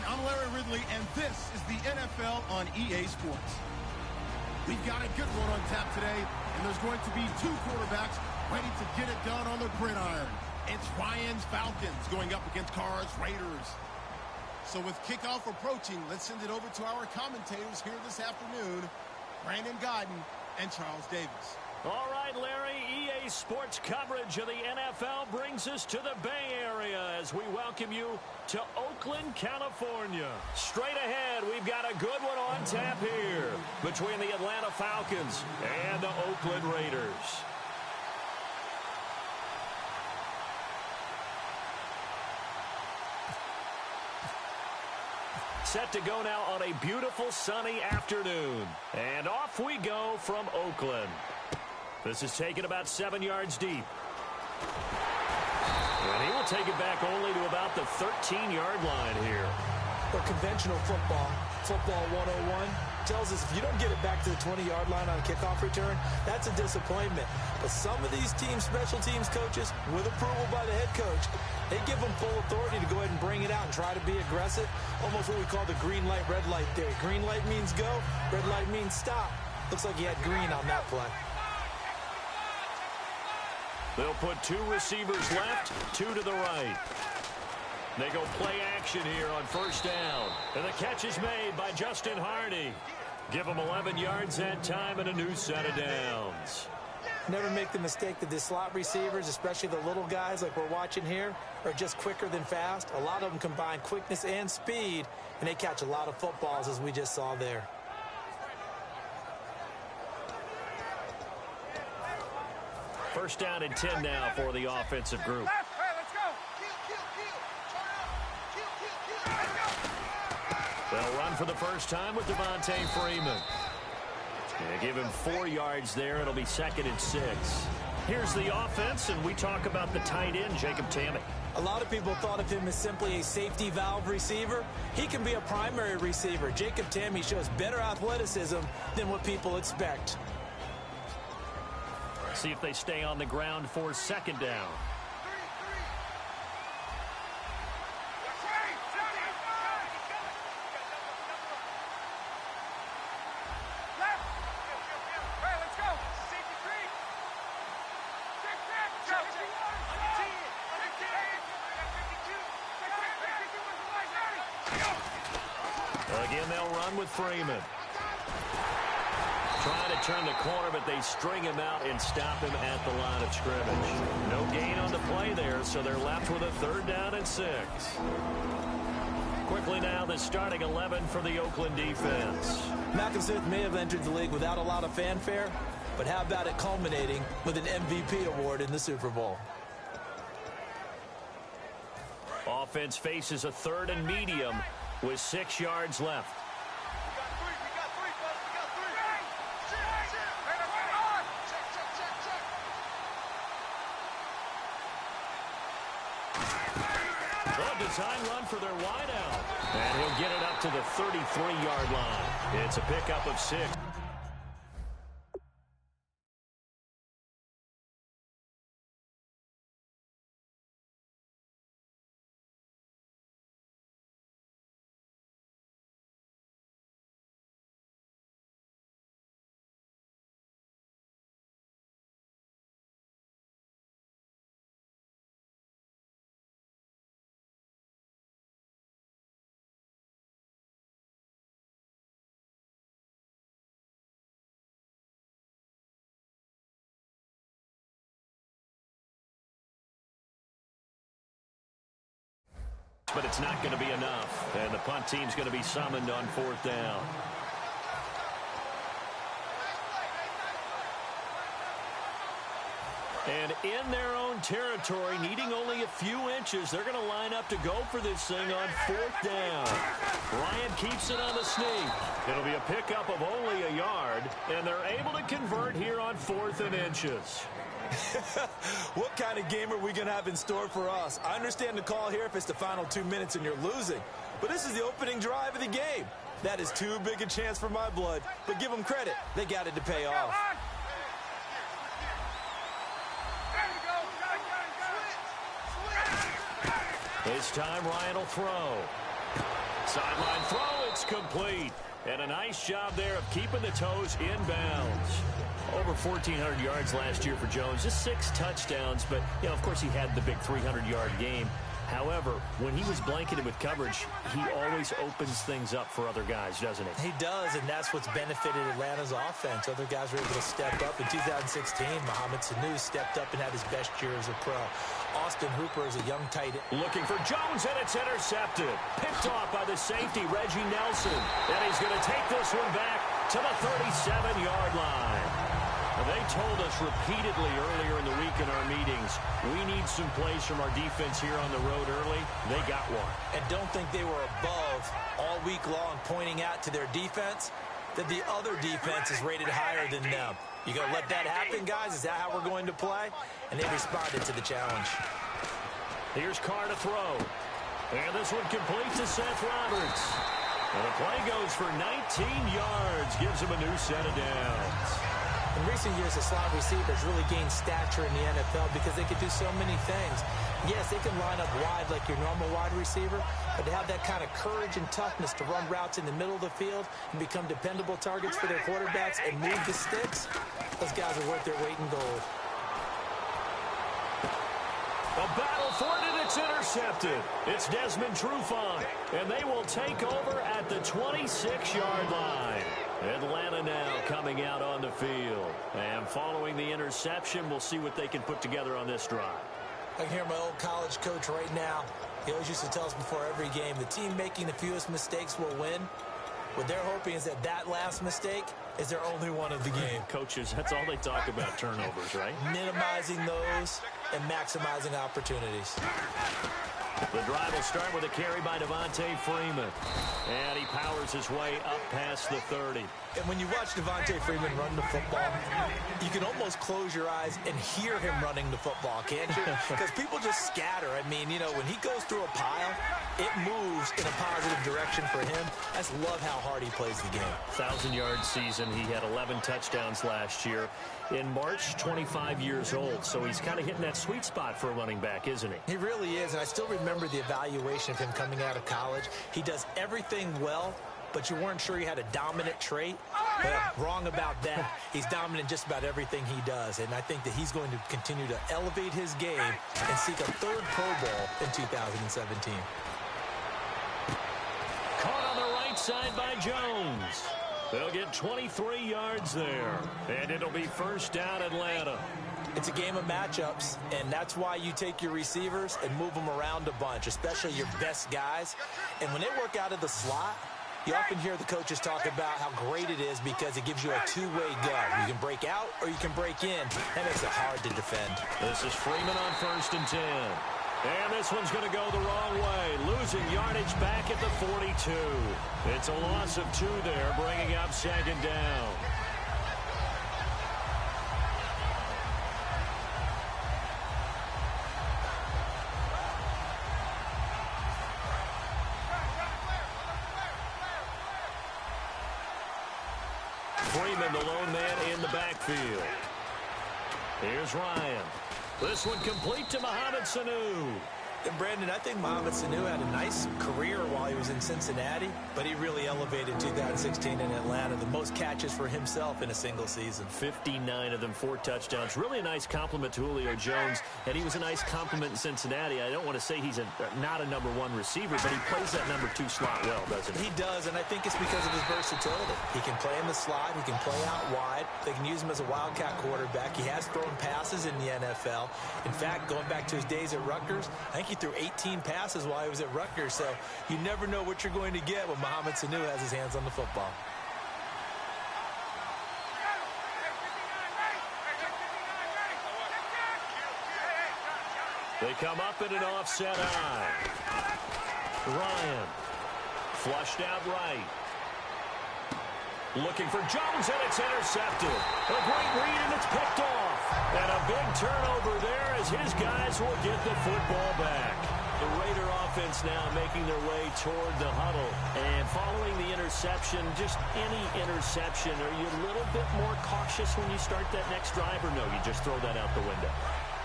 I'm Larry Ridley, and this is the NFL on EA Sports. We've got a good one on tap today, and there's going to be two quarterbacks ready to get it done on the gridiron. It's Ryan's Falcons going up against Carr's Raiders. So with kickoff approaching, let's send it over to our commentators here this afternoon, Brandon Godden and Charles Davis. All right, Larry, EA Sports coverage of the NFL brings us to the Bay Area as we welcome you to Oakland, California. Straight ahead, we've got a good one on tap here between the Atlanta Falcons and the Oakland Raiders. Set to go now on a beautiful sunny afternoon. And off we go from Oakland. This is taken about 7 yards deep. And he will take it back only to about the 13-yard line here. But conventional football 101, tells us if you don't get it back to the 20-yard line on a kickoff return, that's a disappointment. But some of these special teams coaches, with approval by the head coach, they give them full authority to go ahead and bring it out and try to be aggressive. Almost what we call the green light, red light theory. Green light means go, red light means stop. Looks like he had green on that play. They'll put two receivers left, two to the right. They go play action here on first down. And the catch is made by Justin Hardy. Give him 11 yards that time and a new set of downs. Never make the mistake that the slot receivers, especially the little guys like we're watching here, are just quicker than fast. A lot of them combine quickness and speed, and they catch a lot of footballs, as we just saw there. First down and 10 now for the offensive group. They'll run for the first time with Devontae Freeman. And give him 4 yards there. It'll be 2nd and 6. Here's the offense, and we talk about the tight end, Jacob Tamme. A lot of people thought of him as simply a safety valve receiver. He can be a primary receiver. Jacob Tamme shows better athleticism than what people expect. See if they stay on the ground for second down. Again, they'll run with Freeman. Trying to turn the corner, but they string him out and stop him at the line of scrimmage. No gain on the play there, so they're left with a 3rd down and 6. Quickly now, the starting 11 for the Oakland defense. Malcolm Smith may have entered the league without a lot of fanfare, but how about it culminating with an MVP award in the Super Bowl? Offense faces a 3rd and medium with 6 yards left. Design run for their wideout. And he'll get it up to the 33-yard line. It's a pickup of 6. But it's not going to be enough. And the punt team's going to be summoned on 4th down. And in their own territory, needing only a few inches, they're going to line up to go for this thing on 4th down. Ryan keeps it on the sneak. It'll be a pickup of only a yard, and they're able to convert here on 4th and inches. What kind of game are we going to have in store for us? I understand the call here if it's the final 2 minutes and you're losing. But this is the opening drive of the game. That is too big a chance for my blood. But give them credit. They got it to pay off. This time Ryan will throw. Sideline throw, it's complete. And a nice job there of keeping the toes in bounds. Over 1,400 yards last year for Jones. Just 6 touchdowns, but, you know, of course he had the big 300-yard game. However, when he was blanketed with coverage, he always opens things up for other guys, doesn't he? He does, and that's what's benefited Atlanta's offense. Other guys were able to step up. In 2016, Mohamed Sanu stepped up and had his best year as a pro. Austin Hooper is a young tight end. Looking for Jones, and it's intercepted. Picked off by the safety, Reggie Nelson. And he's going to take this one back to the 37-yard line. They told us repeatedly earlier in the week in our meetings, we need some plays from our defense here on the road early. They got one. And don't think they were above all week long pointing out to their defense that the other defense is rated higher than them. You going to let that happen, guys? Is that how we're going to play? And they responded to the challenge. Here's Carr to throw. And this one complete to Seth Roberts. And the play goes for 19 yards. Gives him a new set of downs. In recent years, the slot receivers really gained stature in the NFL because they could do so many things. Yes, they can line up wide like your normal wide receiver, but to have that kind of courage and toughness to run routes in the middle of the field and become dependable targets for their quarterbacks and move the sticks, those guys are worth their weight in gold. A battle for it, and it's intercepted. It's Desmond Trufant, and they will take over at the 26-yard line. Atlanta now coming out on the field. And following the interception, we'll see what they can put together on this drive. I can hear my old college coach right now. He always used to tell us before every game, the team making the fewest mistakes will win. What they're hoping is that last mistake is their only one of the game. Coaches, that's all they talk about, turnovers, right? Minimizing those and maximizing opportunities. The drive will start with a carry by Devontae Freeman. And he powers his way up past the 30. And when you watch Devontae Freeman run the football, you can almost close your eyes and hear him running the football, can't you? Because people just scatter. I mean, you know, when he goes through a pile, it moves in a positive direction for him. I just love how hard he plays the game. 1,000-yard season. He had 11 touchdowns last year. In March, 25 years old. So he's kind of hitting that sweet spot for a running back, isn't he? He really is. And I still remember the evaluation of him coming out of college. He does everything well, but you weren't sure he had a dominant trait. But I'm wrong about that. He's dominant in just about everything he does. And I think that he's going to continue to elevate his game and seek a 3rd Pro Bowl in 2017. Caught on the right side by Jones. They'll get 23 yards there. And it'll be first down Atlanta. It's a game of matchups, and that's why you take your receivers and move them around a bunch, especially your best guys. And when they work out of the slot, you often hear the coaches talk about how great it is because it gives you a two-way go. You can break out or you can break in. That makes it hard to defend. This is Freeman on 1st and 10. And this one's going to go the wrong way. Losing yardage back at the 42. It's a loss of 2 there, bringing up 2nd down. Freeman, the lone man in the backfield. Here's Ryan. This one complete to Mohamed Sanu. And Brandon, I think Mohamed Sanu had a nice career while he was in Cincinnati, but he really elevated 2016 in Atlanta. The most catches for himself in a single season. 59 of them, 4 touchdowns. Really a nice compliment to Julio Jones, and he was a nice compliment in Cincinnati. I don't want to say he's not a number 1 receiver, but he plays that number 2 slot well, doesn't he? He does, and I think it's because of his versatility. He can play in the slot. He can play out wide. They can use him as a wildcat quarterback. He has thrown passes in the NFL. In fact, going back to his days at Rutgers, I think he threw 18 passes while he was at Rutgers, so you never know what you're going to get when Mohamed Sanu has his hands on the football. They come up in an offset eye. Ryan flushed out right. Looking for Jones, and it's intercepted. A great read, and it's picked off. And a big turnover there as his guys will get the football back. The Raider offense now making their way toward the huddle. And following the interception, just any interception, are you a little bit more cautious when you start that next drive, or no, you just throw that out the window?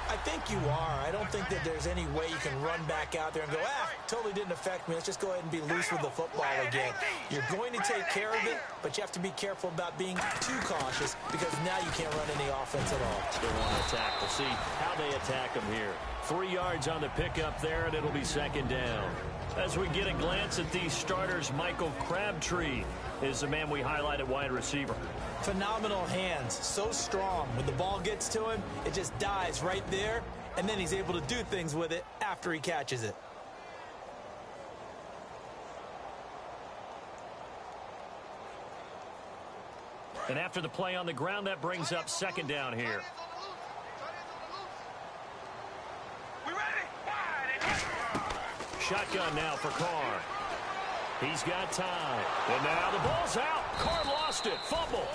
I think you are. I don't think that there's any way you can run back out there and go, totally didn't affect me. Let's just go ahead and be loose with the football again. You're going to take care of it, but you have to be careful about being too cautious because now you can't run any offense at all. Still want to attack. We'll see how they attack them here. 3 yards on the pickup there, and it'll be second down. As we get a glance at these starters, Michael Crabtree is the man we highlight at wide receiver. Phenomenal hands, so strong. When the ball gets to him, it just dives right there, and then he's able to do things with it after he catches it. And after the play on the ground, that brings up second down here. Shotgun now for Carr. He's got time. And now the ball's out. Carr lost it. Fumble.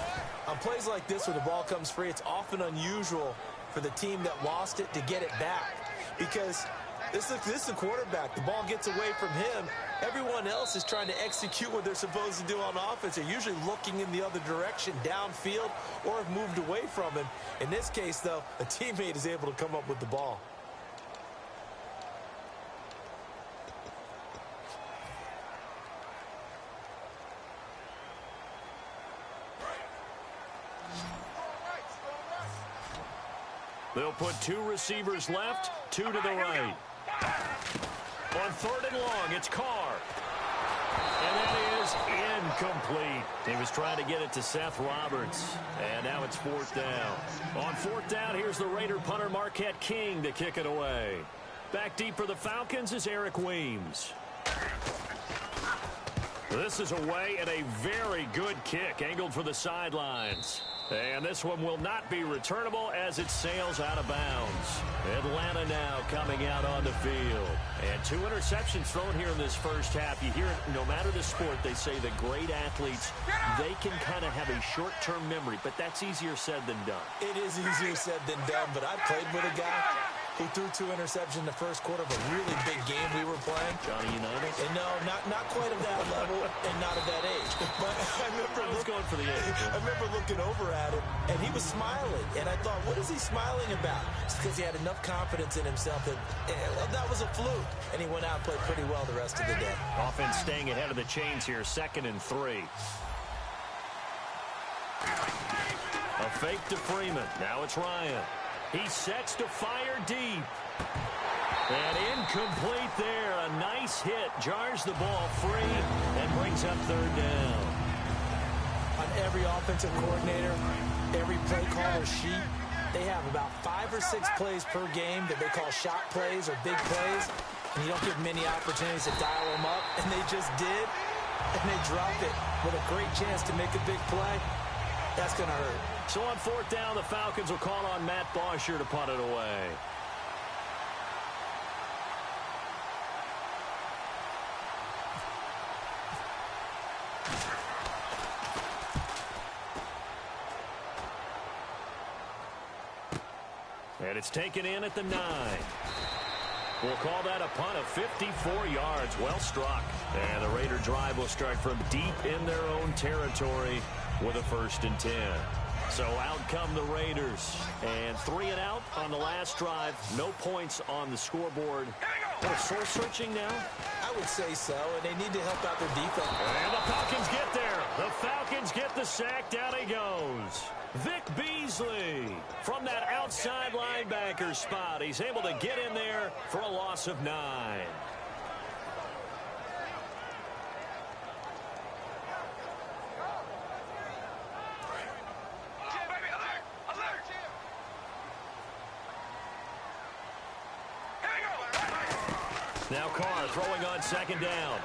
On plays like this where the ball comes free, it's often unusual for the team that lost it to get it back. Because this is the quarterback. The ball gets away from him. Everyone else is trying to execute what they're supposed to do on offense. They're usually looking in the other direction, downfield, or have moved away from him. In this case, though, a teammate is able to come up with the ball. They'll put 2 receivers left, 2 to the right. On 3rd and long, it's Carr. And that is incomplete. He was trying to get it to Seth Roberts. And now it's 4th down. On 4th down, here's the Raider punter Marquette King to kick it away. Back deep for the Falcons is Eric Weems. This is away and a very good kick, angled for the sidelines. And this one will not be returnable as it sails out of bounds. Atlanta now coming out on the field. And 2 interceptions thrown here in this first half. You hear it, no matter the sport, they say the great athletes, they can kind of have a short-term memory, but that's easier said than done. It is easier said than done, but I played with a guy who threw 2 interceptions in the first quarter of a really big game we were playing. Johnny Unitas? And no, not quite of that level and not of that age. But I remember going for the age. I remember looking over at him, and he was smiling. And I thought, what is he smiling about? It's because he had enough confidence in himself that that was a fluke. And he went out and played pretty well the rest of the day. Offense staying ahead of the chains here, 2nd and 3. A fake to Freeman. Now it's Ryan. He sets to fire deep. And incomplete there. A nice hit. Jars the ball free and brings up 3rd down. On every offensive coordinator, every play caller sheet, they have about 5 or 6 plays per game that they call shot plays or big plays. And you don't give many opportunities to dial them up. And they just did. And they drop it with a great chance to make a big play. That's going to hurt. So on 4th down, the Falcons will call on Matt Bosher to punt it away. And it's taken in at the 9. We'll call that a punt of 54 yards. Well struck. And the Raider drive will start from deep in their own territory with a 1st and 10. So out come the Raiders. And 3 and out on the last drive. No points on the scoreboard. They're soul searching now? I would say so, and they need to help out their defense. And the Falcons get there. The Falcons get the sack. Down he goes. Vic Beasley from that outside linebacker spot. He's able to get in there for a loss of 9. Now Carr throwing on 2nd down.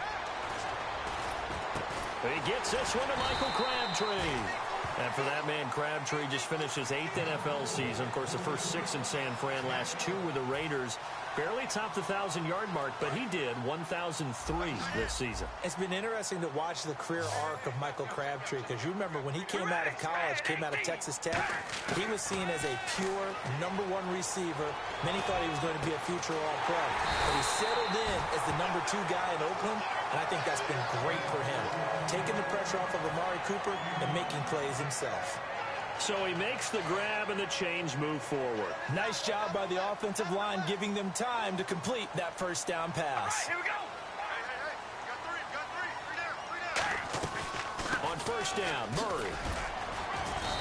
He gets this one to Michael Crabtree. And for that man, Crabtree just finished his 8th NFL season. Of course, the first 6 in San Fran, last 2 with the Raiders. Barely topped the 1,000-yard mark, but he did 1,003 this season. It's been interesting to watch the career arc of Michael Crabtree, because you remember when he came out of college, came out of Texas Tech, he was seen as a pure #1 receiver. Many thought he was going to be a future All-Pro. But he settled in as the #2 guy in Oakland, and I think that's been great for him. Taking the pressure off of Amari Cooper and making plays himself. So he makes the grab and the chains move forward. Nice job by the offensive line giving them time to complete that first down pass. Here we go. Hey, On first down, Murray.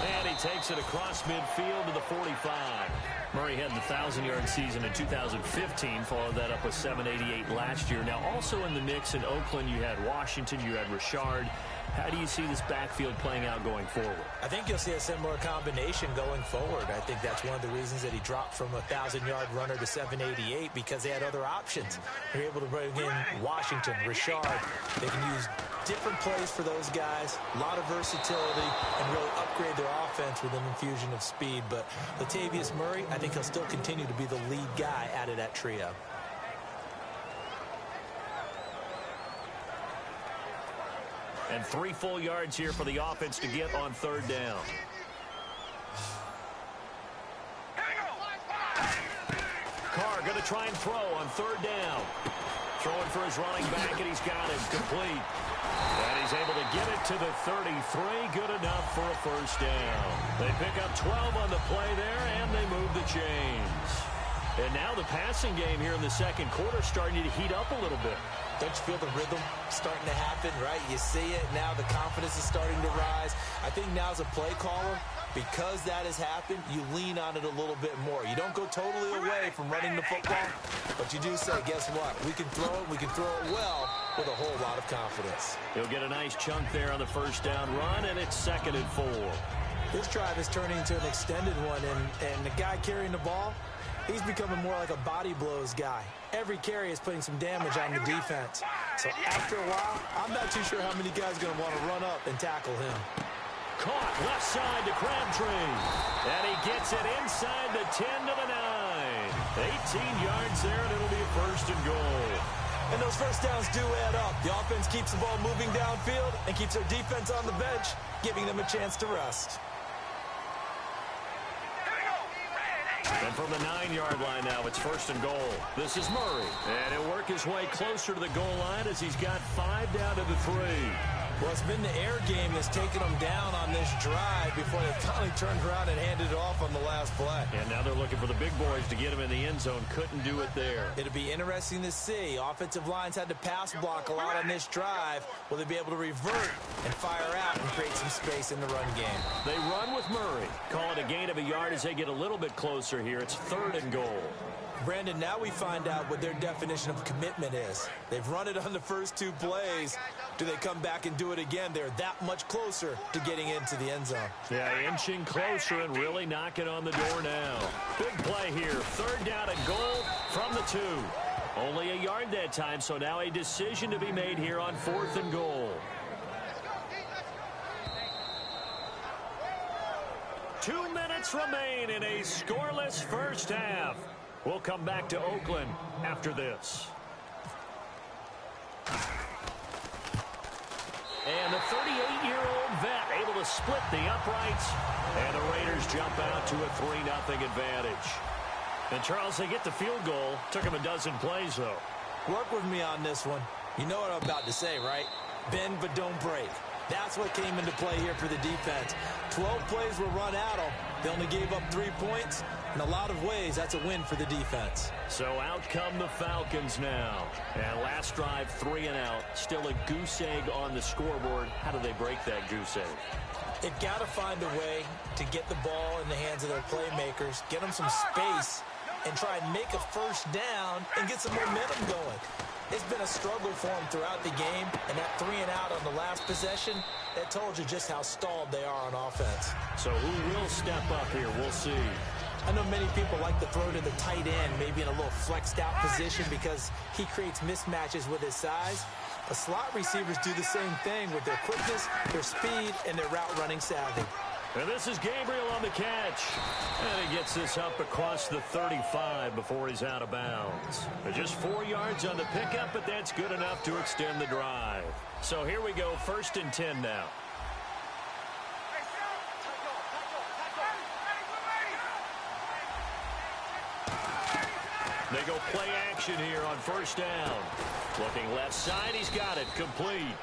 And he takes it across midfield to the 45. Murray had the 1,000-yard season in 2015, followed that up with 788 last year. Now, also in the mix in Oakland, you had Washington, you had Richard. How do you see this backfield playing out going forward? I think you'll see a similar combination going forward. I think that's one of the reasons that he dropped from a 1,000-yard runner to 788, because they had other options. They're able to bring in Washington, Richard. They can use different plays for those guys, a lot of versatility, and really upgrade their offense with an infusion of speed. But Latavius Murray, I think he'll still continue to be the lead guy out of that trio. And 3 full yards here for the offense to get on third down. Carr going to try and throw on third down. Throwing for his running back, and he's got it complete. And he's able to get it to the 33. Good enough for a first down. They pick up 12 on the play there, and they move the chains. And now the passing game here in the second quarter starting to heat up a little bit. Don't you feel the rhythm starting to happen, right? You see it now. The confidence is starting to rise. I think now as a play caller, because that has happened, you lean on it a little bit more. You don't go totally away from running the football, but you do say, guess what? We can throw it. We can throw it well with a whole lot of confidence. He'll get a nice chunk there on the first down run, and it's 2nd and 4. This drive is turning into an extended one, and the guy carrying the ball, he's becoming more like a body blows guy. Every carry is putting some damage on the defense. So after a while, I'm not too sure how many guys are going to want to run up and tackle him. Caught left side to Crabtree. And he gets it inside the 10 to the 9. 18 yards there, and it'll be a 1st and goal. And those first downs do add up. The offense keeps the ball moving downfield and keeps their defense on the bench, giving them a chance to rest. And from the 9-yard line now, it's 1st and goal. This is Murray. And he'll work his way closer to the goal line as he's got 5 down to the 3. Well, it's been the air game that's taken them down on this drive before they finally turned around and handed it off on the last play. And now they're looking for the big boys to get him in the end zone. Couldn't do it there. It'll be interesting to see. Offensive lines had to pass block a lot on this drive. Will they be able to revert and fire out and create some space in the run game? They run with Murray. Call it a gain of a yard as they get a little bit closer here. It's 3rd and goal. Brandon, now we find out what their definition of commitment is. They've run it on the first 2 plays. Do they come back and do it again? They're that much closer to getting into the end zone. Yeah, inching closer and really knocking on the door now. Big play here. 3rd down and goal from the 2. Only a yard that time, so now a decision to be made here on 4th and goal. 2 minutes remain in a scoreless first half. We'll come back to Oakland after this. And the 38-year-old vet able to split the uprights. And the Raiders jump out to a 3-0 advantage. And, Charles, they get the field goal. Took them a dozen plays, though. Work with me on this one. You know what I'm about to say, right? Bend but don't break. That's what came into play here for the defense. 12 plays were run at them. They only gave up 3 points. In a lot of ways, that's a win for the defense. So out come the Falcons now. And last drive, 3 and out. Still a goose egg on the scoreboard. How do they break that goose egg? They've got to find a way to get the ball in the hands of their playmakers, get them some space, and try and make a first down and get some momentum going. It's been a struggle for them throughout the game, and that 3 and out on the last possession, that told you just how stalled they are on offense. So who will step up here? We'll see. I know many people like to throw to the tight end, maybe in a little flexed out position because he creates mismatches with his size. But slot receivers do the same thing with their quickness, their speed, and their route running savvy. And this is Gabriel on the catch. And he gets this up across the 35 before he's out of bounds. Just 4 yards on the pickup, but that's good enough to extend the drive. So here we go, 1st and 10 now. They go play action here on 1st down. Looking left side, he's got it complete.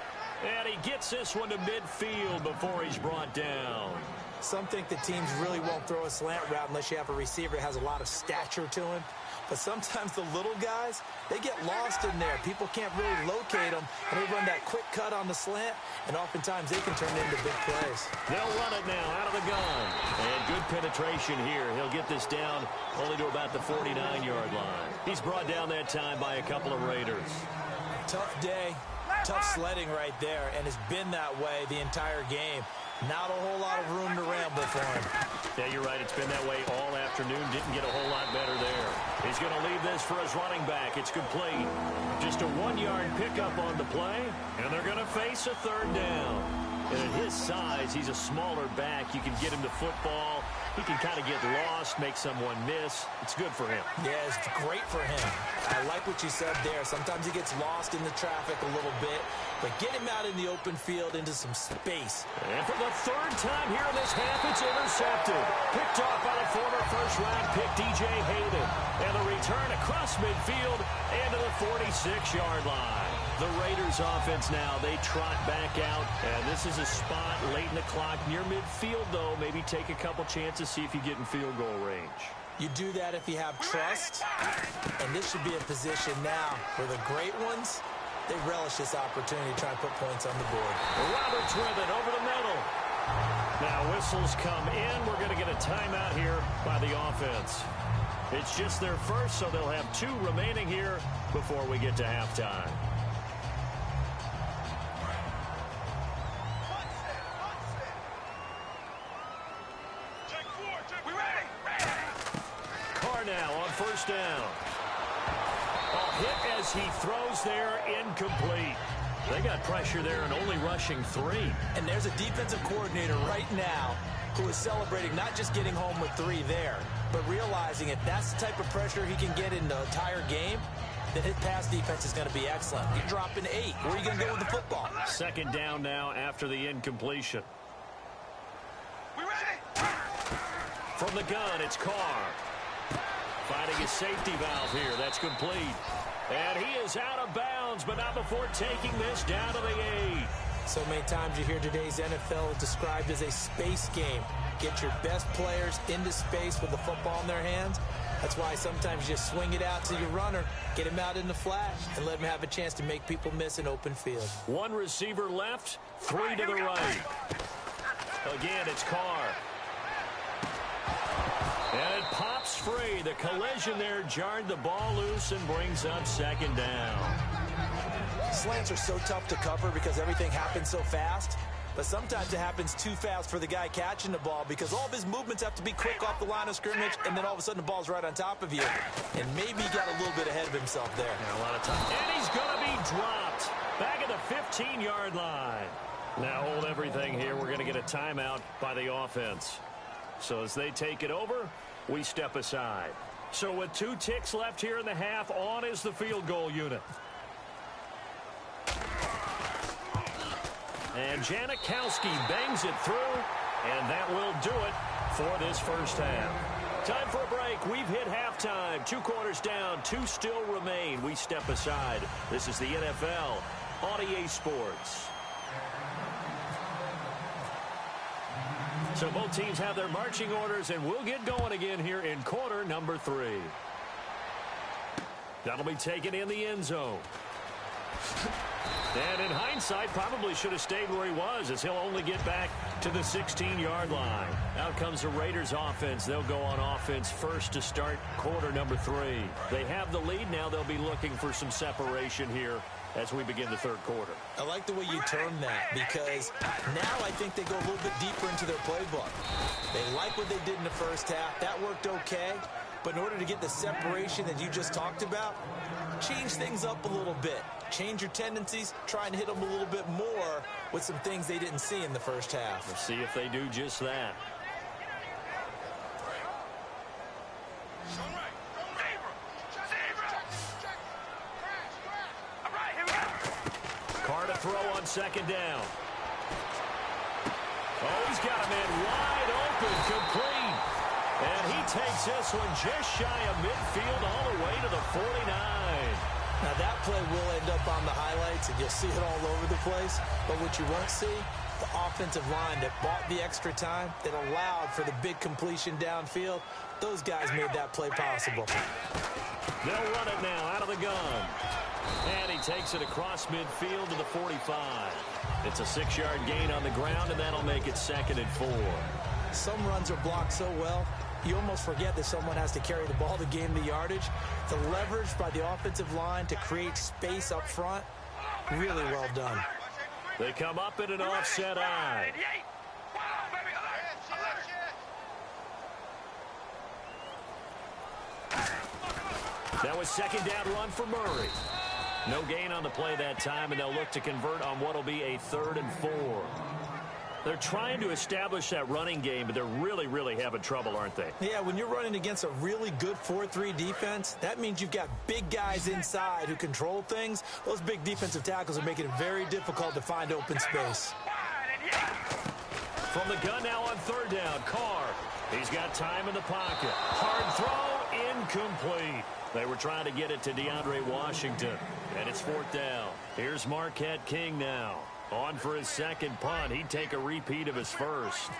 And he gets this one to midfield before he's brought down. Some think the teams really won't throw a slant route unless you have a receiver that has a lot of stature to him. But sometimes the little guys, they get lost in there. People can't really locate them, and they run that quick cut on the slant, and oftentimes they can turn it into big plays. They'll run it now out of the gun. And good penetration here. He'll get this down only to about the 49-yard line. He's brought down that time by a couple of Raiders. Tough day, tough sledding right there, and it's been that way the entire game. Not a whole lot of room to ramble for him. Yeah, you're right. It's been that way all afternoon. Didn't get a whole lot better there. He's going to leave this for his running back. It's complete. Just a 1-yard pickup on the play, and they're going to face a third down. And at his size, he's a smaller back. You can get him the football. He can kind of get lost, make someone miss. It's good for him. Yeah, it's great for him. I like what you said there. Sometimes he gets lost in the traffic a little bit, but get him out in the open field into some space. And for the third time here in this half, it's intercepted. Picked off by the former first-round pick, DJ Hayden. And the return across midfield and to the 46-yard line. The Raiders offense now, they trot back out. And this is a spot late in the clock near midfield, though. Maybe take a couple chances, see if you get in field goal range. You do that if you have trust. And this should be a position now where the great ones, they relish this opportunity to try and put points on the board. Roberts with it over the middle. Now whistles come in. We're going to get a timeout here by the offense. It's just their first, so they'll have 2 remaining here before we get to halftime. Now on first down. A hit as he throws there, incomplete. They got pressure there and only rushing 3. And there's a defensive coordinator right now who is celebrating not just getting home with 3 there, but realizing if that's the type of pressure he can get in the entire game, then his pass defense is going to be excellent. You're dropping 8. Where are you going to go with the football? Second down now after the incompletion. We ready? From the gun, it's Carr. Finding his safety valve here. That's complete. And he is out of bounds, but not before taking this down to the 8. So many times you hear today's NFL described as a space game. Get your best players into space with the football in their hands. That's why sometimes you just swing it out to your runner, get him out in the flash, and let him have a chance to make people miss an open field. 1 receiver left, 3 to the right. Again, it's Carr. And it pops free. The collision there jarred the ball loose and brings up second down. Slants are so tough to cover because everything happens so fast. But sometimes it happens too fast for the guy catching the ball because all of his movements have to be quick off the line of scrimmage, and then all of a sudden the ball's right on top of you. And maybe he got a little bit ahead of himself there. Yeah, a lot of time. And he's going to be dropped back at the 15-yard line. Now hold everything here. We're going to get a timeout by the offense. So as they take it over, we step aside. So with 2 ticks left here in the half, on is the field goal unit. And Janikowski bangs it through, and that will do it for this first half. Time for a break. We've hit halftime. 2 quarters down, 2 still remain. We step aside. This is the NFL on EA Sports. So both teams have their marching orders, and we'll get going again here in quarter number 3. That'll be taken in the end zone. And in hindsight, probably should have stayed where he was, as he'll only get back to the 16-yard line. Out comes the Raiders offense. They'll go on offense first to start quarter number 3. They have the lead. Now they'll be looking for some separation here as we begin the third quarter. I like the way you term that because now I think they go a little bit deeper into their playbook. They like what they did in the first half. That worked okay. But in order to get the separation that you just talked about, change things up a little bit. Change your tendencies, try and hit them a little bit more with some things they didn't see in the first half. We'll see if they do just that. Carr to throw on second down. Oh, he's got a man wide open, complete. And he takes this one just shy of midfield all the way to the 49. Now, that play will end up on the highlights, and you'll see it all over the place. But what you won't see, the offensive line that bought the extra time, that allowed for the big completion downfield, those guys made that play possible. They'll run it now out of the gun. And he takes it across midfield to the 45. It's a 6-yard gain on the ground, and that'll make it 2nd and 4. Some runs are blocked so well, you almost forget that someone has to carry the ball to gain the yardage. The leverage by the offensive line to create space up front, really well done. They come up in an offset eye. That was 2nd down run for Murray. No gain on the play that time, and they'll look to convert on what will be a 3rd and 4. They're trying to establish that running game, but they're really having trouble, aren't they? Yeah, when you're running against a really good 4-3 defense, that means you've got big guys inside who control things. Those big defensive tackles are making it very difficult to find open space. From the gun now on 3rd down, Carr. He's got time in the pocket. Hard throw, incomplete. They were trying to get it to DeAndre Washington, and it's 4th down. Here's Marquette King now. On for his 2nd punt. He'd take a repeat of his first.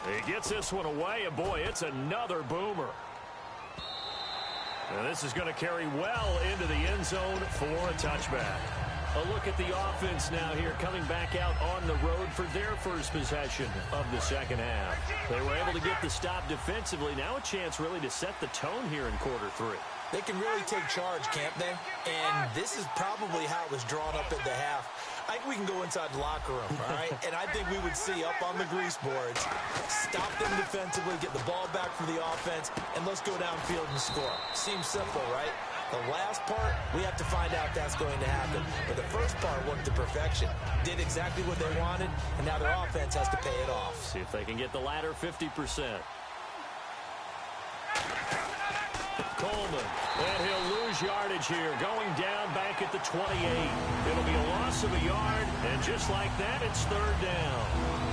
He gets this one away, and boy, it's another boomer. And this is going to carry well into the end zone for a touchback. A look at the offense now here, coming back out on the road for their first possession of the 2nd half. They were able to get the stop defensively. Now a chance really to set the tone here in quarter 3. They can really take charge, can't they? And this is probably how it was drawn up at the half. I think we can go inside the locker room, all right? And I think we would see up on the grease boards, stop them defensively, get the ball back for the offense, and let's go downfield and score. Seems simple, right? The last part, we have to find out if that's going to happen. But the first part worked to perfection. Did exactly what they wanted, and now their offense has to pay it off. See if they can get the latter 50%. Coleman, and he'll lose yardage here, going down back at the 28. It'll be a loss of a yard, and just like that, it's 3rd down.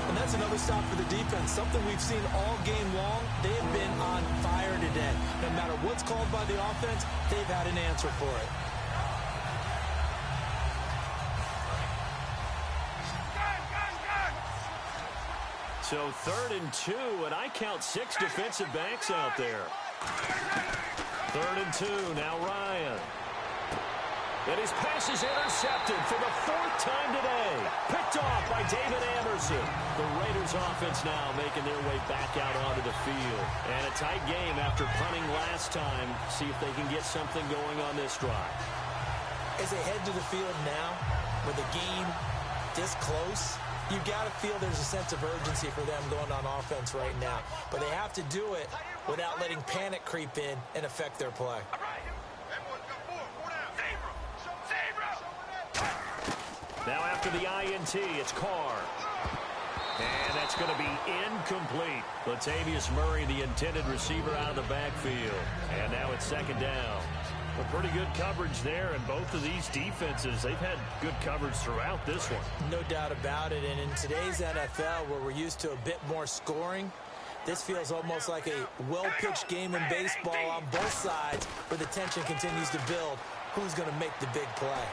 And that's another stop for the defense, something we've seen all game long. They have been on fire today. No matter what's called by the offense, they've had an answer for it. So 3rd and 2, and I count 6 defensive backs out there. 3rd and 2, now Ryan. And his pass is intercepted for the 4th time today. Picked off by David Anderson. The Raiders offense now making their way back out onto the field. And a tight game after punting last time. See if they can get something going on this drive. As they head to the field now, with the game this close, you've got to feel there's a sense of urgency for them going on offense right now. But they have to do it without letting panic creep in and affect their play. Now after the INT, it's Carr. And that's going to be incomplete. Latavius Murray, the intended receiver, out of the backfield. And now it's 2nd down. Well, pretty good coverage there, and both of these defenses, they've had good coverage throughout this one. No doubt about it, and in today's NFL, where we're used to a bit more scoring, this feels almost like a well-pitched game in baseball on both sides, where the tension continues to build. Who's going to make the big play?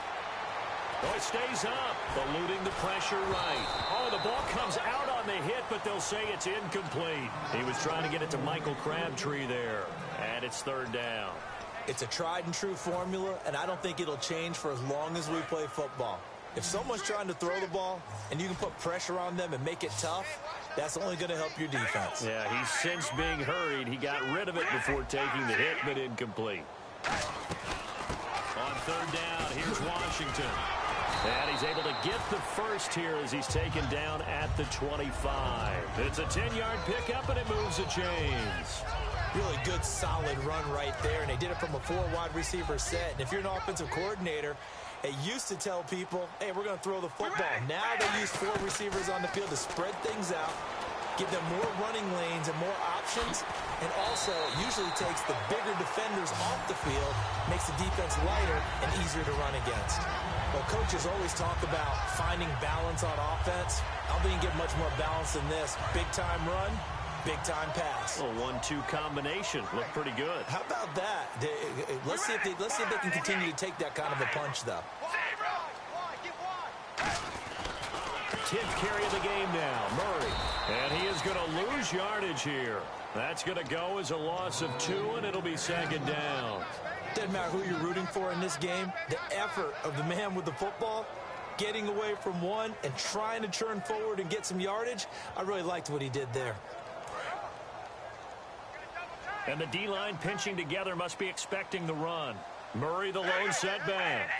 Oh, it stays up, eluding the pressure right. Oh, the ball comes out on the hit, but they'll say it's incomplete. He was trying to get it to Michael Crabtree there, and it's 3rd down. It's a tried-and-true formula, and I don't think it'll change for as long as we play football. If someone's trying to throw the ball and you can put pressure on them and make it tough, that's only going to help your defense. Yeah, he's since being hurried. He got rid of it before taking the hit, but incomplete. On 3rd down, here's Washington. And he's able to get the first here as he's taken down at the 25. It's a 10-yard pickup, and it moves the chains. Really good, solid run right there, and they did it from a 4-wide receiver set. And if you're an offensive coordinator, they used to tell people, hey, we're going to throw the football. Now they use 4 receivers on the field to spread things out, give them more running lanes and more options, and also usually takes the bigger defenders off the field, makes the defense lighter and easier to run against. Well, coaches always talk about finding balance on offense. I don't think you can get much more balance than this. Big-time run, Big-time pass. A 1-2 combination. Looked pretty good. How about that? Let's see if they can continue to take that kind of a punch, though. 10th carry of the game now, Murray. And he is going to lose yardage here. That's going to go as a loss of 2, and it'll be second down. Doesn't matter who you're rooting for in this game. The effort of the man with the football, getting away from one and trying to turn forward and get some yardage, I really liked what he did there. And the D-line pinching together must be expecting the run. Murray the lone setback.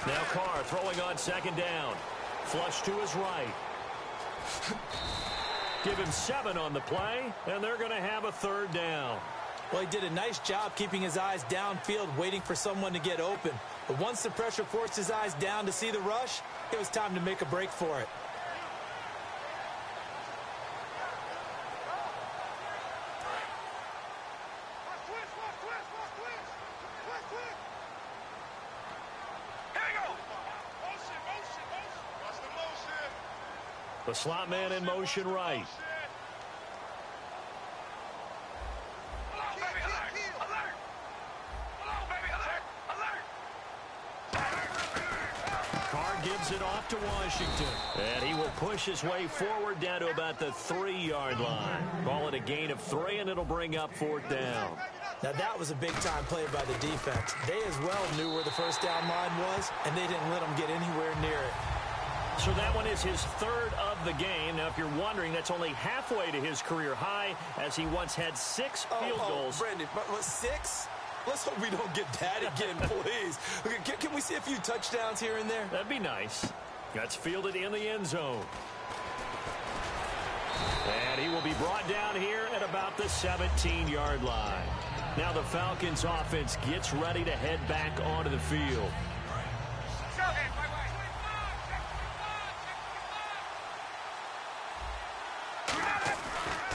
Now Carr throwing on second down. Flush to his right. Give him 7 on the play, and they're going to have a third down. Well, he did a nice job keeping his eyes downfield, waiting for someone to get open. But once the pressure forced his eyes down to see the rush, it was time to make a break for it. The slot man in motion right. Carr gives it off to Washington. And he will push his way forward down to about the 3-yard line. Call it a gain of 3, and it'll bring up 4th down. Now, that was a big-time play by the defense. They as well knew where the first down line was, and they didn't let them get anywhere near it. So that one is his 3rd of the game. Now, if you're wondering, that's only halfway to his career high, as he once had 6 field goals. Brandon, what, 6? Let's hope we don't get that again, please. Can we see a few touchdowns here and there? That'd be nice. That's fielded in the end zone. And he will be brought down here at about the 17-yard line. Now the Falcons offense gets ready to head back onto the field.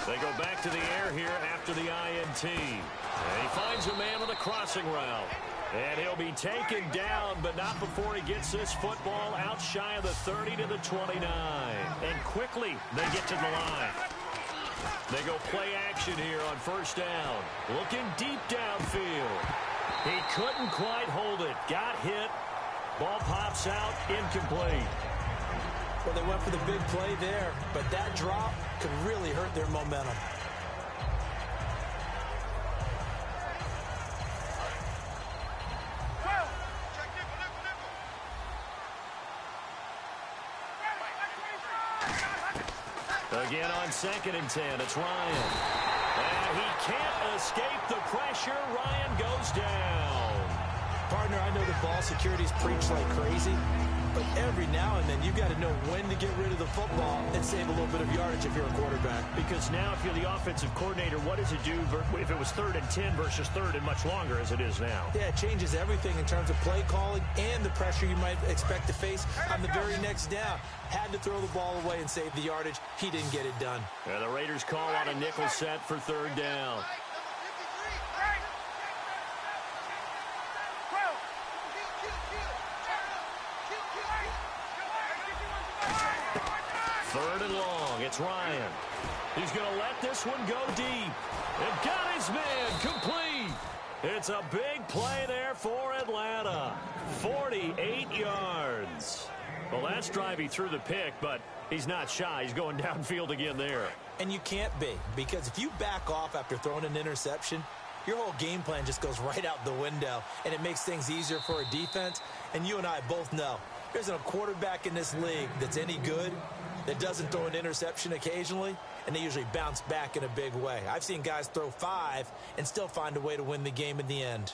They go back to the air here after the INT. And he finds a man on the crossing route. And he'll be taken down, but not before he gets this football out shy of the 30 to the 29. And quickly they get to the line. They go play action here on first down. Looking deep downfield. He couldn't quite hold it. Got hit. Ball pops out. Incomplete. Well, they went for the big play there, but that drop could really hurt their momentum. Again on 2nd and 10, it's Ryan. And he can't escape the pressure. Ryan goes down. Partner, I know the ball security's preached like crazy, but every now and then you got to know when to get rid of the football and save a little bit of yardage if you're a quarterback. Because now if you're the offensive coordinator, what does it do if it was 3rd and 10 versus 3rd and much longer as it is now? Yeah, it changes everything in terms of play calling and the pressure you might expect to face on the very next down. Had to throw the ball away and save the yardage. He didn't get it done. And the Raiders call on a nickel set for 3rd down. Third and long. It's Ryan. He's going to let this one go deep. And got his man complete. It's a big play there for Atlanta. 48 yards. Well, last drive he threw the pick, but he's not shy. He's going downfield again there. And you can't be, because if you back off after throwing an interception, your whole game plan just goes right out the window, and it makes things easier for a defense. And you and I both know there isn't a quarterback in this league that's any good that doesn't throw an interception occasionally, and they usually bounce back in a big way. I've seen guys throw 5 and still find a way to win the game in the end.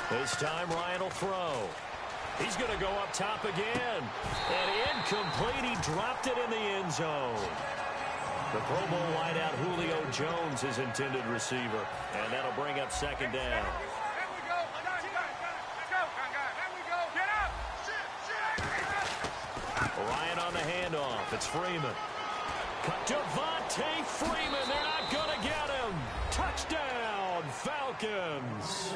This time Ryan will throw. He's going to go up top again. And incomplete. He dropped it in the end zone. The Pro Bowl wideout Julio Jones, his intended receiver. And that'll bring up 2nd down. Ryan on the handoff. It's Freeman. Devontae Freeman, they're not going to get him. Touchdown, Falcons.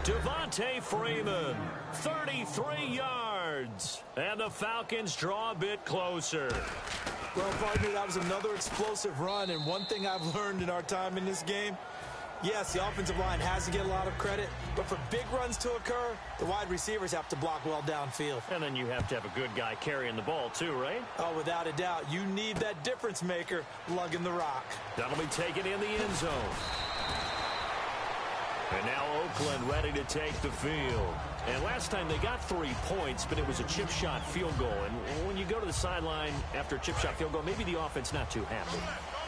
Devontae Freeman, 33 yards. And the Falcons draw a bit closer. Well, partner, that was another explosive run. And one thing I've learned in our time in this game, yes, the offensive line has to get a lot of credit, but for big runs to occur, the wide receivers have to block well downfield. And then you have to have a good guy carrying the ball too, right? Oh, without a doubt. You need that difference maker lugging the rock. That'll be taken in the end zone. And now Oakland ready to take the field. And last time they got 3 points, but it was a chip shot field goal. And when you go to the sideline after a chip shot field goal, maybe the offense not too happy.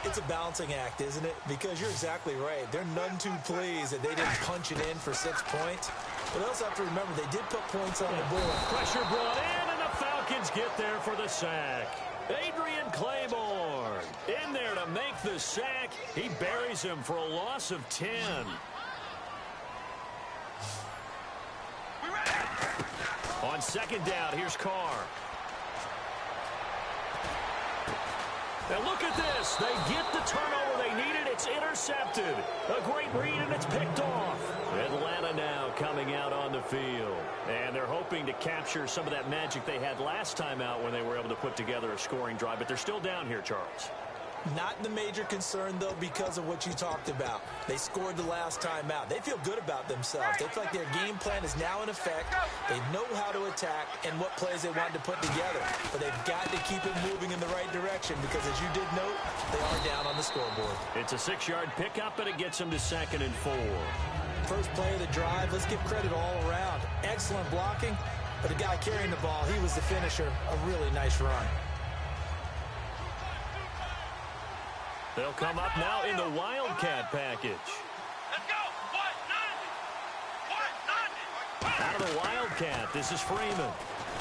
It's a balancing act, isn't it? Because you're exactly right. They're none too pleased that they didn't punch it in for 6 points. But also have to remember they did put points on the board. Pressure brought in, and the Falcons get there for the sack. Adrian Claiborne in there to make the sack. He buries him for a loss of 10. On second down, here's Carr. Now look at this. They get the turnover they needed. It's intercepted. A great read, and it's picked off. Atlanta now coming out on the field. And they're hoping to capture some of that magic they had last time out when they were able to put together a scoring drive. But they're still down here, Charles. Not the major concern, though, because of what you talked about. They scored the last time out. They feel good about themselves. They feel like their game plan is now in effect. They know how to attack and what plays they want to put together. But they've got to keep it moving in the right direction because, as you did note, they are down on the scoreboard. It's a 6-yard pickup, and it gets them to 2nd and 4. First play of the drive, let's give credit all around. Excellent blocking, but the guy carrying the ball, he was the finisher. A really nice run. They'll come up now in the Wildcat package. Let's go. Out of the Wildcat, this is Freeman.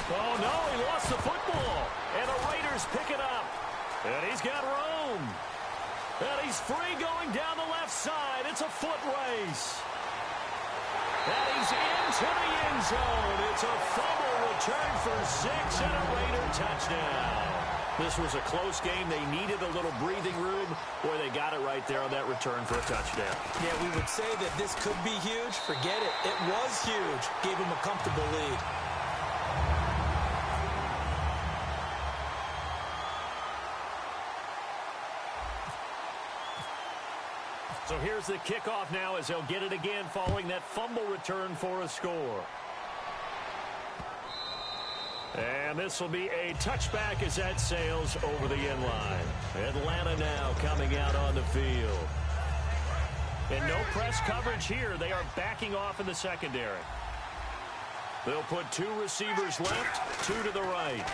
Oh, no, he lost the football. And the Raiders pick it up. And he's got room. And he's free going down the left side. It's a foot race. And he's into the end zone. It's a fumble return for 6 and a Raider touchdown. This was a close game. They needed a little breathing room. Boy, they got it right there on that return for a touchdown. Yeah, we would say that this could be huge. Forget it. It was huge. Gave him a comfortable lead. So here's the kickoff now as they'll get it again following that fumble return for a score. And this will be a touchback as that sails over the end line. Atlanta now coming out on the field. And no press coverage here. They are backing off in the secondary. They'll put 2 receivers left, 2 to the right.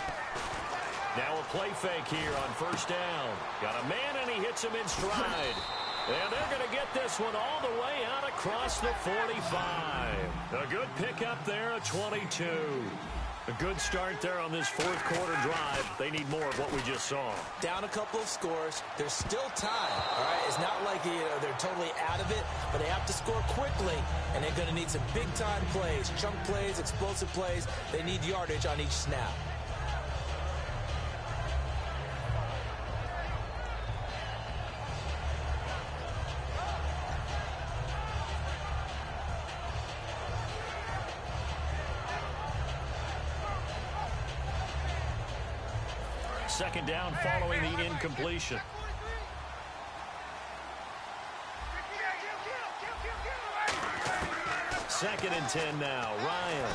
Now a play fake here on first down. Got a man, and he hits him in stride. And they're going to get this one all the way out across the 45. A good pickup there at 22. A good start there on this fourth quarter drive. They need more of what we just saw. Down a couple of scores. There's still time. All right, it's not like they're totally out of it, but they have to score quickly, and they're going to need some big-time plays, chunk plays, explosive plays. They need yardage on each snap. Second down following the incompletion. Second and 10 now. Ryan.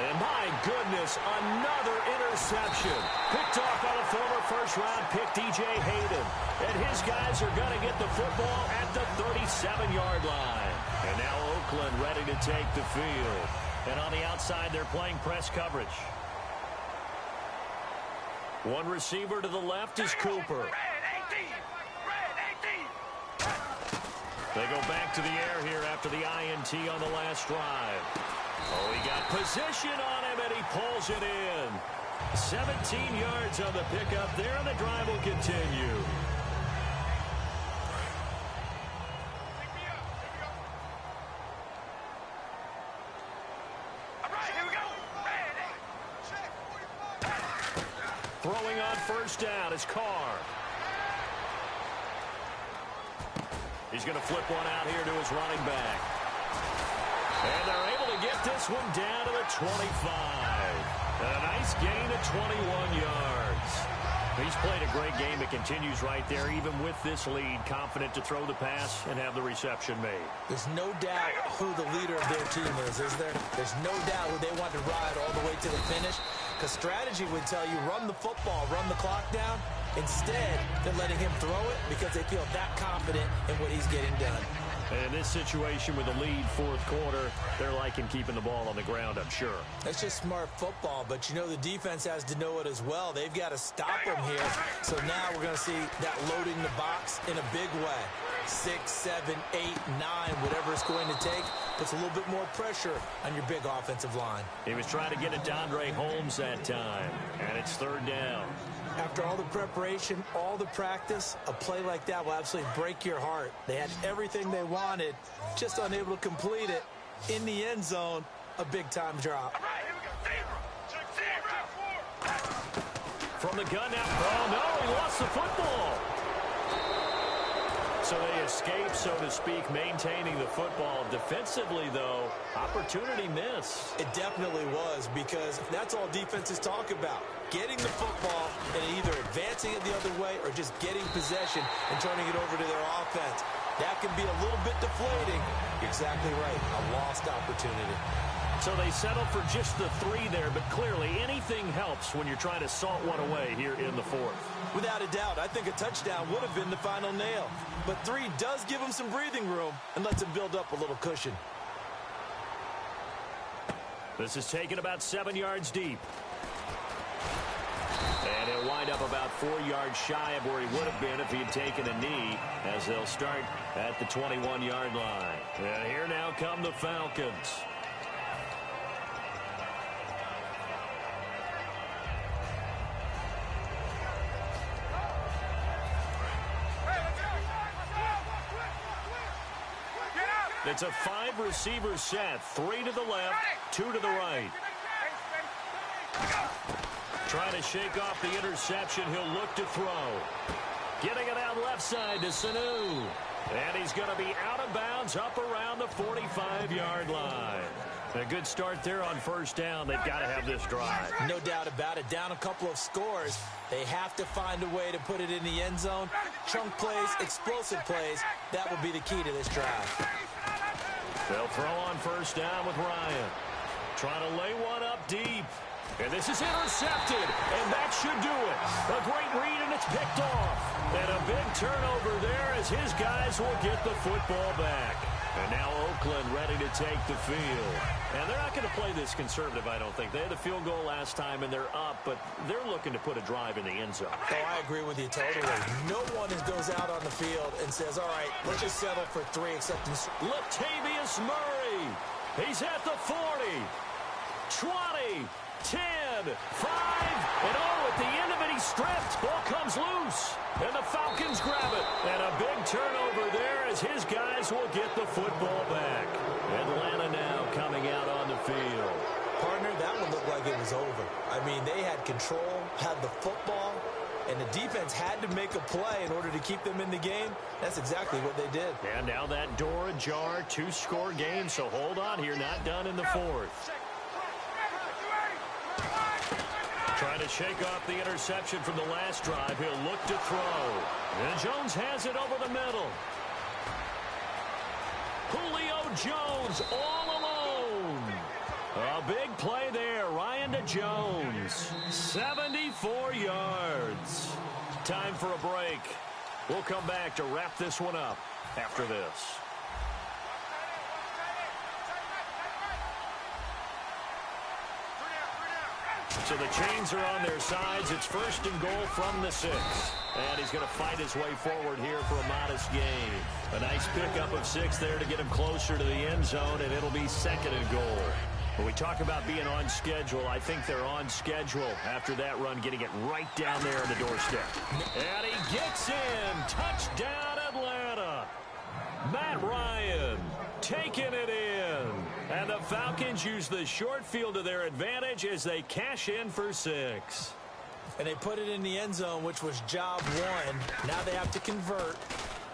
And my goodness, another interception. Picked off by the former first-round pick, DJ Hayden. And his guys are going to get the football at the 37-yard line. And now Oakland ready to take the field. And on the outside, they're playing press coverage. One receiver to the left is Cooper. They go back to the air here after the INT on the last drive. Oh, he got position on him, and he pulls it in. 17 yards on the pickup there, and the drive will continue. Throwing throwing on first down is Carr. He's going to flip one out here to his running back. And they're able to get this one down to the 25. A nice gain of 21 yards. He's played a great game. It continues right there, even with this lead, confident to throw the pass and have the reception made. There's no doubt who the leader of their team is there? There's no doubt who they want to ride all the way to the finish. Because strategy would tell you, run the football, run the clock down. Instead, they're letting him throw it because they feel that confident in what he's getting done. And in this situation with the lead fourth quarter, they're liking keeping the ball on the ground, I'm sure. That's just smart football, but you know the defense has to know it as well. They've got to stop him here. So now we're going to see that loading the box in a big way. 6, 7, 8, 9, whatever it's going to take, puts a little bit more pressure on your big offensive line. He was trying to get it to Andre Holmes that time, and it's third down. After all the preparation, all the practice, a play like that will absolutely break your heart. They had everything they wanted, just unable to complete it. In the end zone, a big-time drop. All right, here we go. Zero. From the gun now. Oh, no, he lost the football. So they escape, so to speak, maintaining the football. Defensively, though, opportunity missed. It definitely was, because that's all defenses talk about. Getting the football and either advancing it the other way or just getting possession and turning it over to their offense. That can be a little bit deflating. You're exactly right. A lost opportunity. So they settle for just the 3 there, but clearly anything helps when you're trying to salt one away here in the fourth. Without a doubt, I think a touchdown would have been the final nail. But 3 does give him some breathing room and lets him build up a little cushion. This is taken about 7 yards deep. And he'll wind up about 4 yards shy of where he would have been if he had taken a knee, as they'll start at the 21-yard line. And here now come the Falcons. It's a 5-receiver set. 3 to the left, 2 to the right. Trying to shake off the interception. He'll look to throw. Getting it out left side to Sanu. And he's going to be out of bounds up around the 45-yard line. A good start there on first down. They've got to have this drive. No doubt about it. Down a couple of scores. They have to find a way to put it in the end zone. Chunk plays, explosive plays. That will be the key to this drive. They'll throw on first down with Ryan. Trying to lay one up deep. And this is intercepted. And that should do it. A great read, and it's picked off. And a big turnover there as his guys will get the football back. And now Oakland ready to take the field. And they're not going to play this conservative, I don't think. They had the field goal last time, and they're up, but they're looking to put a drive in the end zone. Oh, I agree with you totally. No one goes out on the field and says, all right, let's just settle for 3 except Latavius Murray. He's at the 40, 20, 10, 5, and at the end of it, he stripped. Ball comes loose, and the Falcons grab it. And a big turnover there as his guys will get the football back. Atlanta now coming out on the field. Partner, that one looked like it was over. I mean, they had control, had the football, and the defense had to make a play in order to keep them in the game. That's exactly what they did. And now that door ajar, 2-score game, so hold on here, not done in the fourth. Trying to shake off the interception from the last drive. He'll look to throw. And Jones has it over the middle. Julio Jones all alone. A big play there. Ryan to Jones. 74 yards. Time for a break. We'll come back to wrap this one up after this. So the chains are on their sides. It's first and goal from the 6. And he's going to fight his way forward here for a modest gain. A nice pickup of 6 there to get him closer to the end zone, and it'll be second and goal. When we talk about being on schedule, I think they're on schedule after that run, getting it right down there on the doorstep. And he gets in. Touchdown, Atlanta. Matt Ryan taking it in. And the Falcons use the short field to their advantage as they cash in for 6. And they put it in the end zone, which was job one. Now they have to convert.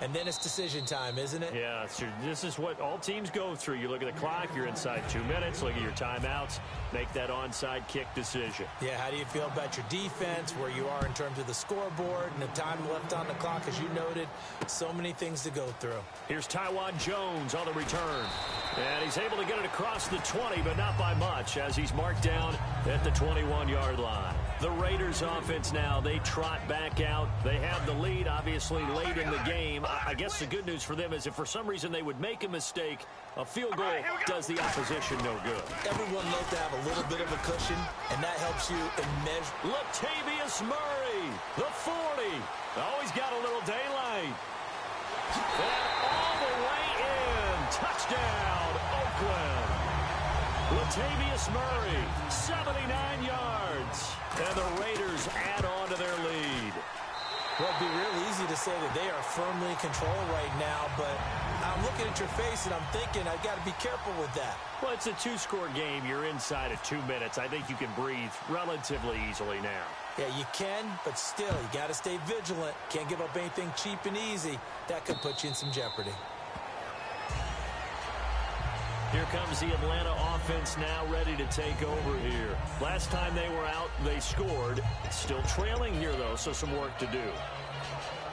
And then it's decision time, isn't it? Yeah, this is what all teams go through. You look at the clock, you're inside 2 minutes, look at your timeouts, make that onside kick decision. Yeah, how do you feel about your defense, where you are in terms of the scoreboard, and the time left on the clock, as you noted? So many things to go through. Here's Tywan Jones on the return. And he's able to get it across the 20, but not by much, as he's marked down at the 21-yard line. The Raiders offense now, they trot back out. They have the lead, obviously, late in the game. I guess the good news for them is if for some reason they would make a mistake, a field goal does the opposition no good. Everyone loves to have a little bit of a cushion, and that helps you measure. Latavius Murray, the 40. Always got a little daylight. And all the way in. Touchdown, Oakland. Latavius Murray, 79 yards. And the Raiders add on to their lead. Well, it'd be real easy to say that they are firmly in control right now, but I'm looking at your face and I'm thinking I've got to be careful with that. Well, it's a two-score game. You're inside of 2 minutes. I think you can breathe relatively easily now. Yeah, you can, but still, you got to stay vigilant. Can't give up anything cheap and easy. That could put you in some jeopardy. Here comes the Atlanta offense now ready to take over here. Last time they were out, they scored. Still trailing here, though, so some work to do.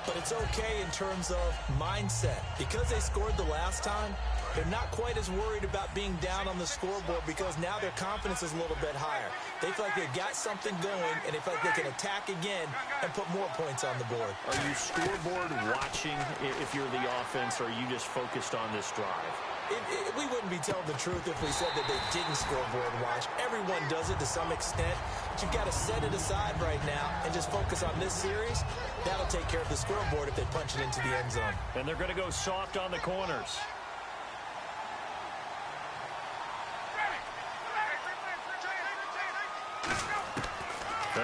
But it's okay in terms of mindset. Because they scored the last time, they're not quite as worried about being down on the scoreboard because now their confidence is a little bit higher. They feel like they've got something going, and they feel like they can attack again and put more points on the board. Are you scoreboard watching if you're the offense, or are you just focused on this drive? We wouldn't be telling the truth if we said that they didn't scoreboard watch. Everyone does it to some extent. But you've got to set it aside right now and just focus on this series. That'll take care of the scoreboard if they punch it into the end zone. And they're going to go soft on the corners.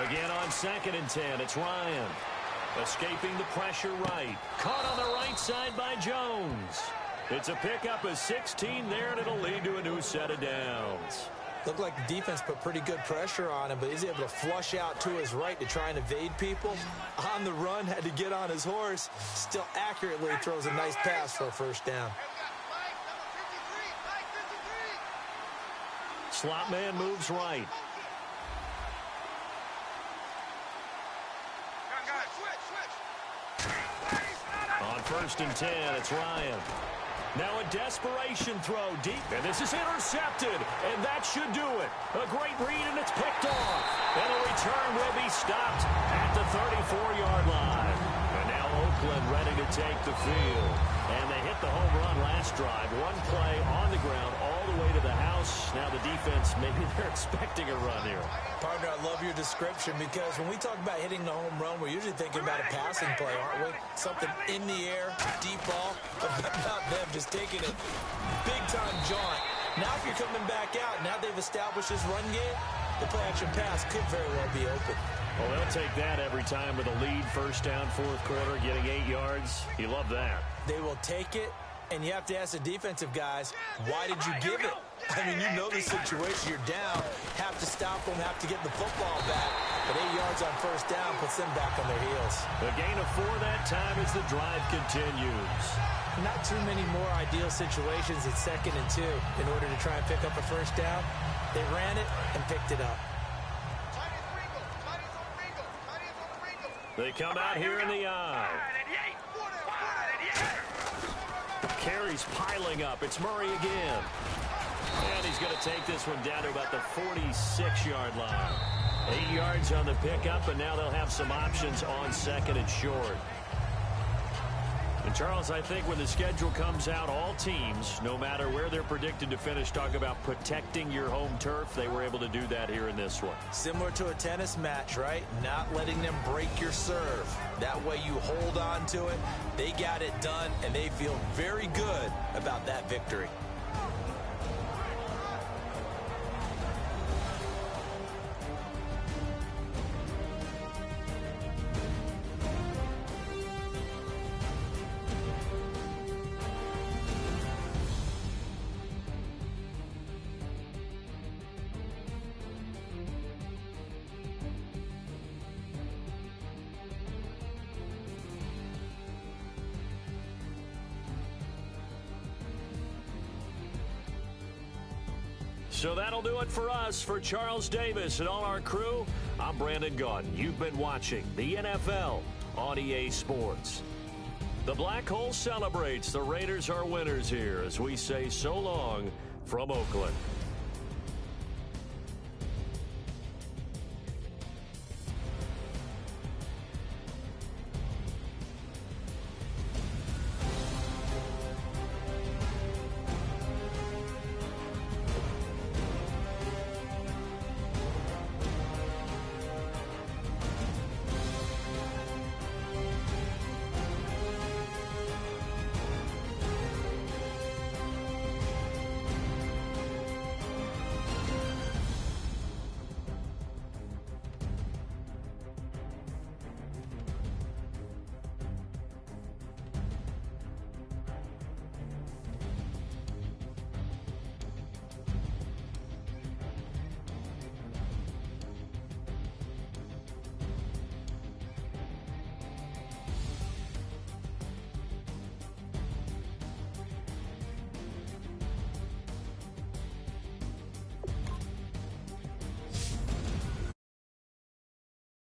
Again on 2nd and 10, it's Ryan. Escaping the pressure right. Caught on the right side by Jones. It's a pickup of 16 there, and it'll lead to a new set of downs. Looked like the defense put pretty good pressure on him, but he's able to flush out to his right to try and evade people. On the run, had to get on his horse. Still accurately throws a nice pass for a first down. Slot man moves right. On 1st and 10, it's Ryan. Now a desperation throw deep, and this is intercepted, and that should do it. A great read, and it's picked off. And a return will be stopped at the 34-yard line. And now Oakland ready to take the field. And they hit the home run last drive. One play on the ground all the way to the house. Now the defense, maybe they're expecting a run here. Partner, I love your description because when we talk about hitting the home run, we're usually thinking about a passing play, aren't we? Something in the air, deep ball, but about them just taking a big-time jaunt. Now if you're coming back out, now they've established this run game, the play-action pass could very well be open. Well, they'll take that every time with a lead, first down, 4th quarter, getting 8 yards. You love that. They will take it, and you have to ask the defensive guys, why did you give it? I mean, you know the situation. You're down, have to stop them, have to get the football back. But 8 yards on first down puts them back on their heels. A gain of 4 that time as the drive continues. Not too many more ideal situations at 2nd and 2 in order to try and pick up a first down. They ran it and picked it up. They come out here in the eye. Carries piling up. It's Murray again. And he's going to take this one down to about the 46-yard line. 8 yards on the pickup, and now they'll have some options on 2nd and short. And Charles, I think when the schedule comes out, all teams, no matter where they're predicted to finish, talk about protecting your home turf. They were able to do that here in this one. Similar to a tennis match, right? Not letting them break your serve. That way you hold on to it. They got it done, and they feel very good about that victory. So that'll do it for us. For Charles Davis and all our crew, I'm Brandon Gaudin. You've been watching the NFL on EA Sports. The Black Hole celebrates. The Raiders are winners here as we say so long from Oakland.